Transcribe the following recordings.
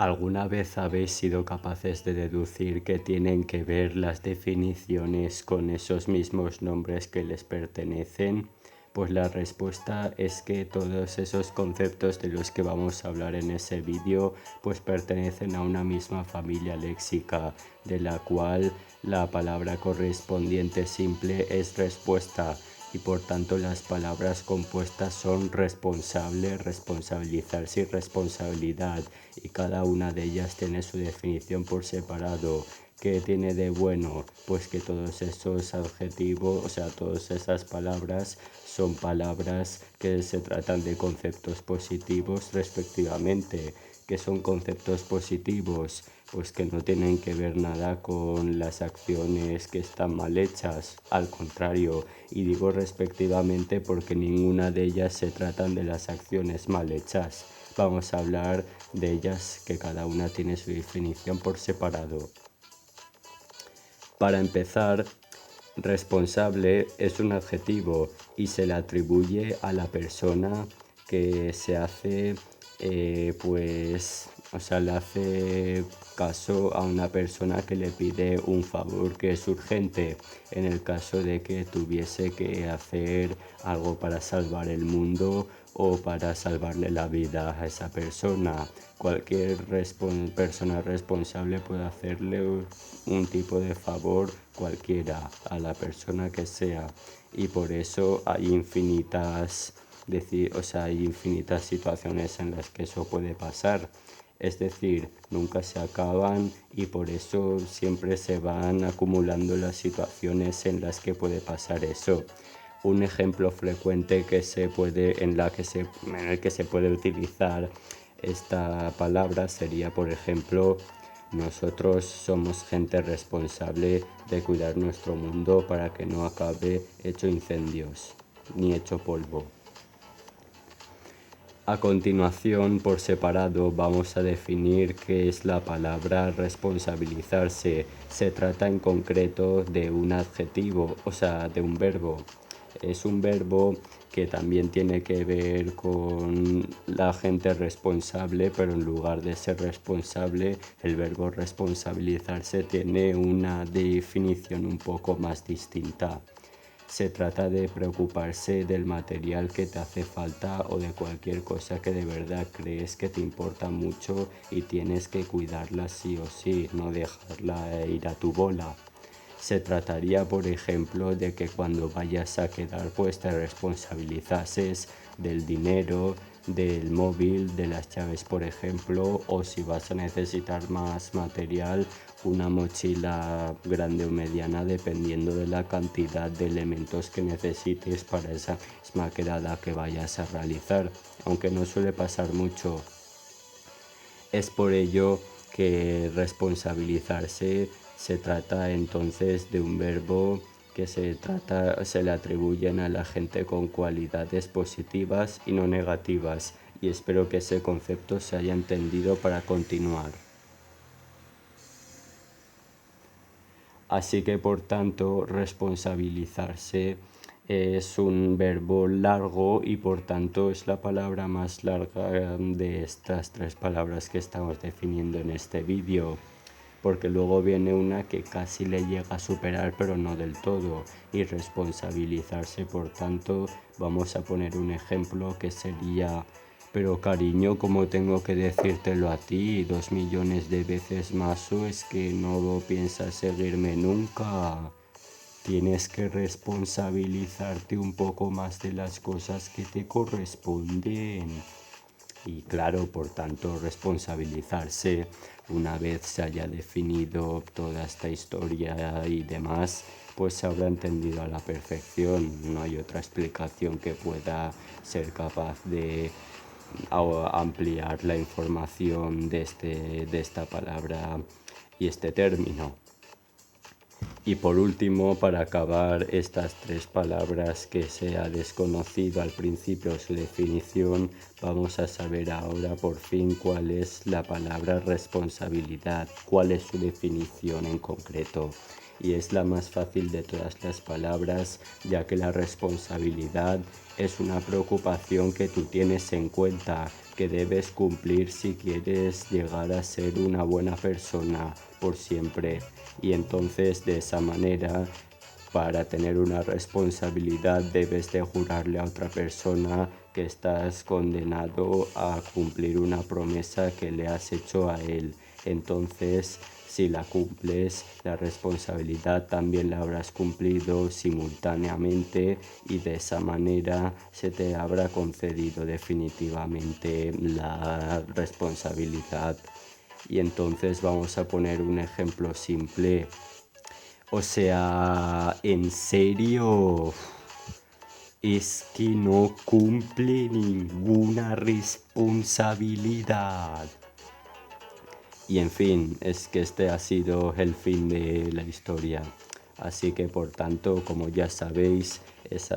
¿Alguna vez habéis sido capaces de deducir que tienen que ver las definiciones con esos mismos nombres que les pertenecen? Pues la respuesta es que todos esos conceptos de los que vamos a hablar en ese vídeo pues pertenecen a una misma familia léxica, de la cual la palabra correspondiente simple es respuesta y por tanto las palabras compuestas son responsable, responsabilizarse y responsabilidad, y cada una de ellas tiene su definición por separado. ¿Qué tiene de bueno? Pues que todos esos adjetivos, o sea, todas esas palabras son palabras que se tratan de conceptos positivos respectivamente. ¿Qué son conceptos positivos? Pues que no tienen que ver nada con las acciones que están mal hechas, al contrario, y digo respectivamente porque ninguna de ellas se tratan de las acciones mal hechas. Vamos a hablar de ellas, que cada una tiene su definición por separado. Para empezar, responsable es un adjetivo y se le atribuye a la persona que se hace, le hace caso a una persona que le pide un favor que es urgente, en el caso de que tuviese que hacer algo para salvar el mundo o para salvarle la vida a esa persona. Cualquier persona responsable puede hacerle un tipo de favor cualquiera a la persona que sea, y por eso hay hay infinitas situaciones en las que eso puede pasar. Es decir, nunca se acaban y por eso siempre se van acumulando las situaciones en las que puede pasar eso. Un ejemplo frecuente en el que se puede utilizar esta palabra sería, por ejemplo, nosotros somos gente responsable de cuidar nuestro mundo para que no acabe hecho incendios ni hecho polvo. A continuación, por separado, vamos a definir qué es la palabra responsabilizarse. Se trata en concreto de un adjetivo, o sea, de un verbo. Es un verbo que también tiene que ver con la gente responsable, pero en lugar de ser responsable, el verbo responsabilizarse tiene una definición un poco más distinta. Se trata de preocuparse del material que te hace falta o de cualquier cosa que de verdad crees que te importa mucho y tienes que cuidarla sí o sí, no dejarla ir a tu bola. Se trataría, por ejemplo, de que cuando vayas a quedar pues te responsabilizases del dinero, del móvil, de las llaves, por ejemplo, o si vas a necesitar más material, una mochila grande o mediana dependiendo de la cantidad de elementos que necesites para esa misma quedada que vayas a realizar, aunque no suele pasar mucho. Es por ello que responsabilizarse se trata entonces de un verbo que se le atribuyen a la gente con cualidades positivas y no negativas, y espero que ese concepto se haya entendido para continuar. Así que por tanto responsabilizarse es un verbo largo y por tanto es la palabra más larga de estas tres palabras que estamos definiendo en este vídeo, porque luego viene una que casi le llega a superar pero no del todo, y responsabilizarse, por tanto vamos a poner un ejemplo que sería: pero cariño, ¿cómo tengo que decírtelo a ti 2 millones de veces más, o es que no piensas seguirme nunca? Tienes que responsabilizarte un poco más de las cosas que te corresponden. Y claro, por tanto, responsabilizarse, una vez se haya definido toda esta historia y demás, pues se habrá entendido a la perfección. No hay otra explicación que pueda ser capaz de ampliar la información de esta palabra y este término. Y por último, para acabar, estas tres palabras que se ha desconocido al principio su definición, vamos a saber ahora por fin cuál es la palabra responsabilidad, cuál es su definición en concreto. y es la más fácil de todas las palabras, ya que la responsabilidad es una preocupación que tú tienes en cuenta, que debes cumplir si quieres llegar a ser una buena persona por siempre. Y entonces de esa manera, para tener una responsabilidad debes de jurarle a otra persona que estás condenado a cumplir una promesa que le has hecho a él. Entonces, si la cumples, la responsabilidad también la habrás cumplido simultáneamente y de esa manera se te habrá concedido definitivamente la responsabilidad. Y entonces vamos a poner un ejemplo simple. O sea, ¿en serio? Es que no cumple ninguna responsabilidad. Y en fin, es que este ha sido el fin de la historia. Así que por tanto, como ya sabéis,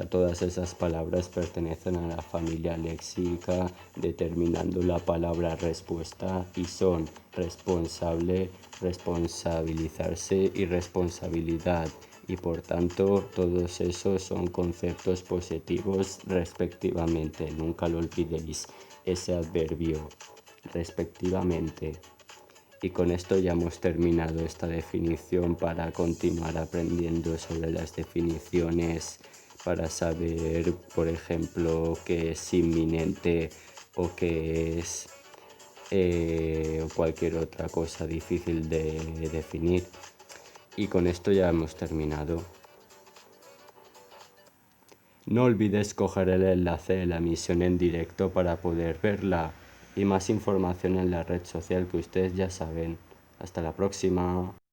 todas esas palabras pertenecen a la familia léxica, determinando la palabra respuesta y son responsable, responsabilizarse y responsabilidad. Y por tanto, todos esos son conceptos positivos respectivamente. Nunca lo olvidéis, ese adverbio, respectivamente. Y con esto ya hemos terminado esta definición para continuar aprendiendo sobre las definiciones, para saber, por ejemplo, qué es inminente o qué es cualquier otra cosa difícil de definir. Y con esto ya hemos terminado. No olvides coger el enlace de la emisión en directo para poder verla y más información en la red social que ustedes ya saben. Hasta la próxima.